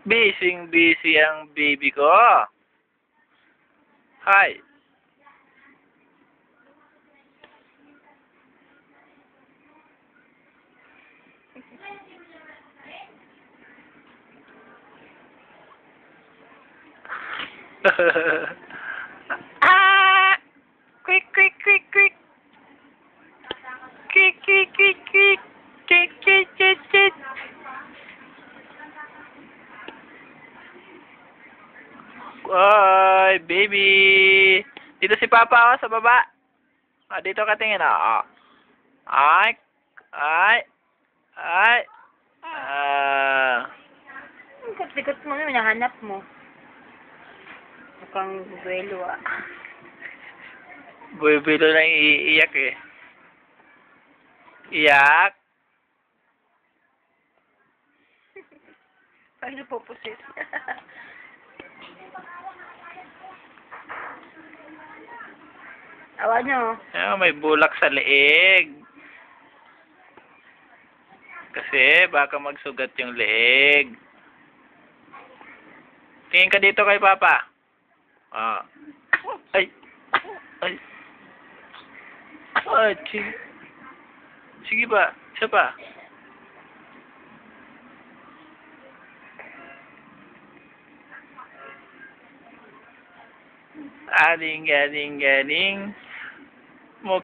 Busy ang baby ko. Hi. Ah! Quick, quick, quick, quick. Quick, quick, quick, quick. Quick, quick, quick, quick. Oy, baby. Dito si Papa sa baba. Dito ka tingin Ay. Ay. Ay. Ang likot mo naman, hinahanap mo. Mukhang buwelo Buwibilo lang iiyak eh. Iyak. Paano pupusit? Awa nyo. May bulak sa leeg. Kasi baka magsugat yung leeg. Tingin ka dito kay Papa. Ay. Ay. Sige. Sige ba? Isa pa. Aling, galing, galing.